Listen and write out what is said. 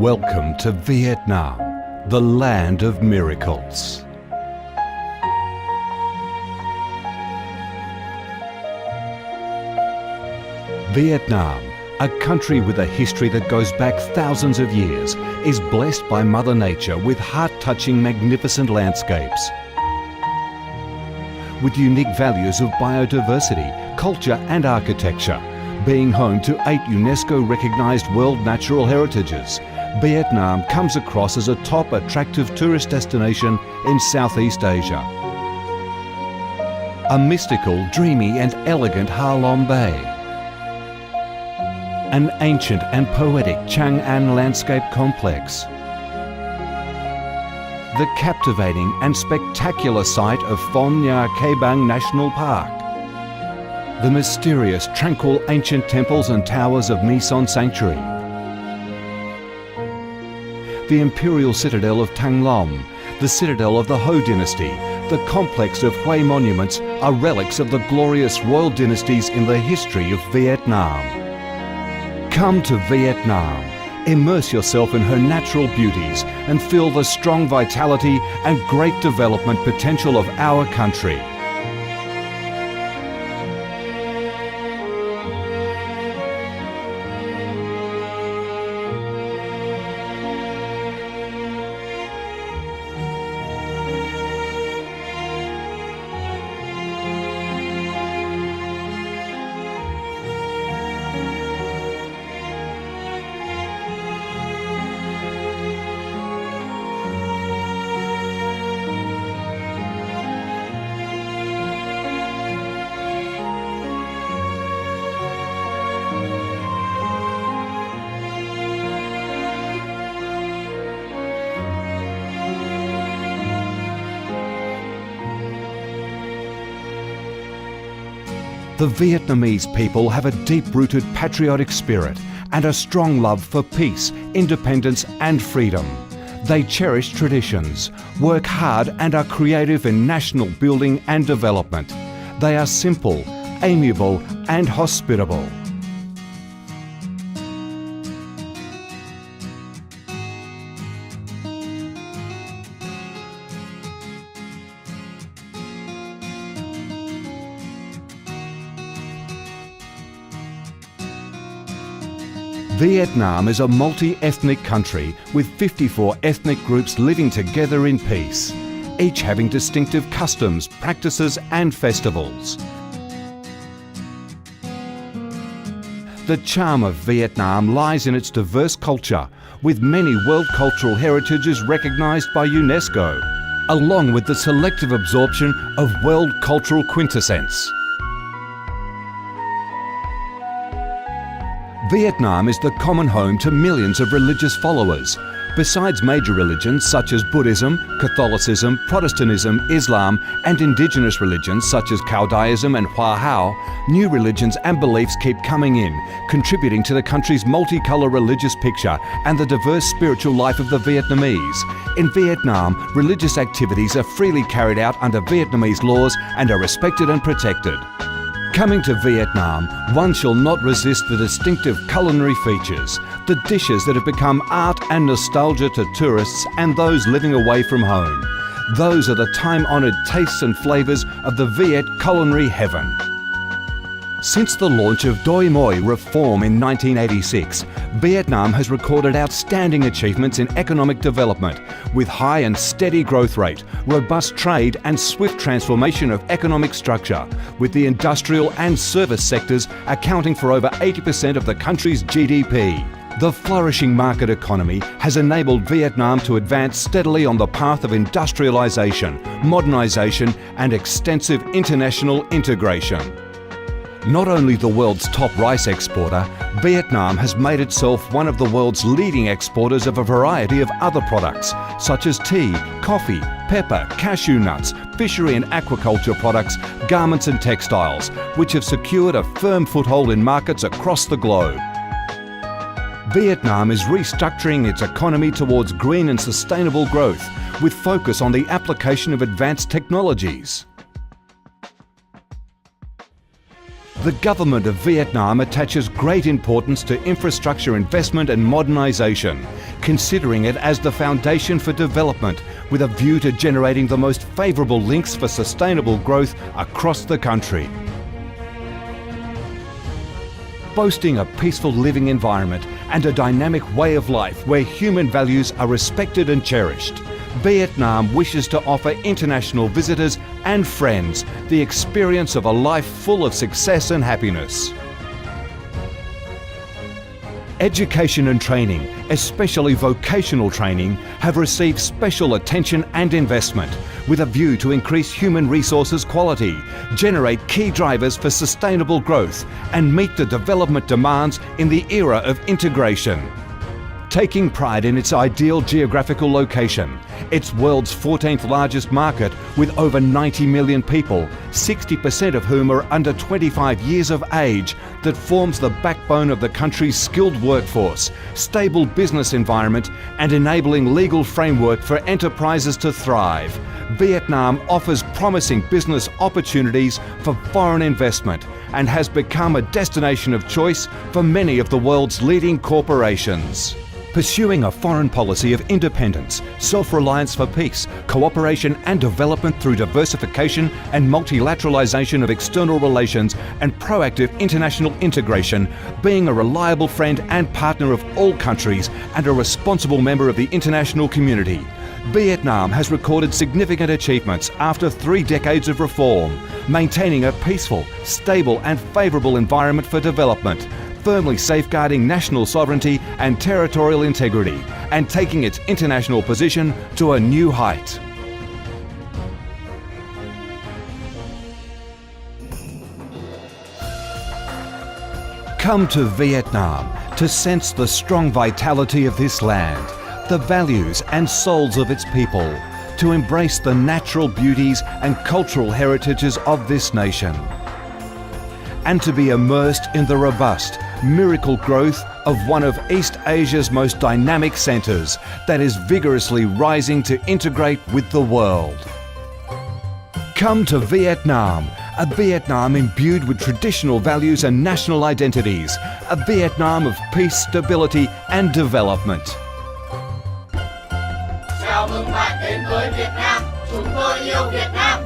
Welcome to Vietnam, the land of miracles. Vietnam, a country with a history that goes back thousands of years, is blessed by Mother Nature with heart-touching, magnificent landscapes. With unique values of biodiversity, culture and architecture, being home to 8 UNESCO-recognised World Natural Heritages, Vietnam comes across as a top attractive tourist destination in Southeast Asia. A mystical, dreamy and elegant Ha Long Bay. An ancient and poetic Chang An landscape complex. The captivating and spectacular site of Phong Nha Ke Bang National Park. The mysterious, tranquil ancient temples and towers of My Son Sanctuary. The imperial citadel of Thăng Long, the citadel of the Ho dynasty, the complex of Hue monuments are relics of the glorious royal dynasties in the history of Vietnam. Come to Vietnam, immerse yourself in her natural beauties and feel the strong vitality and great development potential of our country. The Vietnamese people have a deep-rooted patriotic spirit and a strong love for peace, independence and freedom. They cherish traditions, work hard and are creative in national building and development. They are simple, amiable and hospitable. Vietnam is a multi-ethnic country with 54 ethnic groups living together in peace, each having distinctive customs, practices and festivals. The charm of Vietnam lies in its diverse culture, with many World Cultural Heritages recognised by UNESCO, along with the selective absorption of World Cultural Quintessence. Vietnam is the common home to millions of religious followers. Besides major religions such as Buddhism, Catholicism, Protestantism, Islam and indigenous religions such as Taoism and Hoa Hao, new religions and beliefs keep coming in, contributing to the country's multicolour religious picture and the diverse spiritual life of the Vietnamese. In Vietnam, religious activities are freely carried out under Vietnamese laws and are respected and protected. Coming to Vietnam, one shall not resist the distinctive culinary features, the dishes that have become art and nostalgia to tourists and those living away from home. Those are the time-honoured tastes and flavours of the Viet culinary heaven. Since the launch of Doi Moi reform in 1986, Vietnam has recorded outstanding achievements in economic development, with high and steady growth rate, robust trade and swift transformation of economic structure, with the industrial and service sectors accounting for over 80% of the country's GDP. The flourishing market economy has enabled Vietnam to advance steadily on the path of industrialisation, modernisation and extensive international integration. Not only the world's top rice exporter, Vietnam has made itself one of the world's leading exporters of a variety of other products, such as tea, coffee, pepper, cashew nuts, fishery and aquaculture products, garments and textiles, which have secured a firm foothold in markets across the globe. Vietnam is restructuring its economy towards green and sustainable growth, with focus on the application of advanced technologies. The government of Vietnam attaches great importance to infrastructure investment and modernisation, considering it as the foundation for development with a view to generating the most favourable links for sustainable growth across the country. Boasting a peaceful living environment and a dynamic way of life where human values are respected and cherished, Vietnam wishes to offer international visitors and friends the experience of a life full of success and happiness. Education and training, especially vocational training, have received special attention and investment with a view to increase human resources quality, generate key drivers for sustainable growth and meet the development demands in the era of integration. Taking pride in its ideal geographical location, its world's 14th largest market with over 90 million people, 60% of whom are under 25 years of age, that forms the backbone of the country's skilled workforce, stable business environment and enabling legal framework for enterprises to thrive, Vietnam offers promising business opportunities for foreign investment and has become a destination of choice for many of the world's leading corporations. Pursuing a foreign policy of independence, self-reliance for peace, cooperation and development through diversification and multilateralization of external relations and proactive international integration, being a reliable friend and partner of all countries and a responsible member of the international community, Vietnam has recorded significant achievements after 3 decades of reform, maintaining a peaceful, stable and favourable environment for development, firmly safeguarding national sovereignty and territorial integrity, and taking its international position to a new height. Come to Vietnam to sense the strong vitality of this land, the values and souls of its people, to embrace the natural beauties and cultural heritages of this nation, and to be immersed in the robust, miracle growth of one of East Asia's most dynamic centres that is vigorously rising to integrate with the world. Come to Vietnam, a Vietnam imbued with traditional values and national identities, a Vietnam of peace, stability and development. Chào mừng bạn đến với Việt Nam, chúng tôi yêu Việt Nam.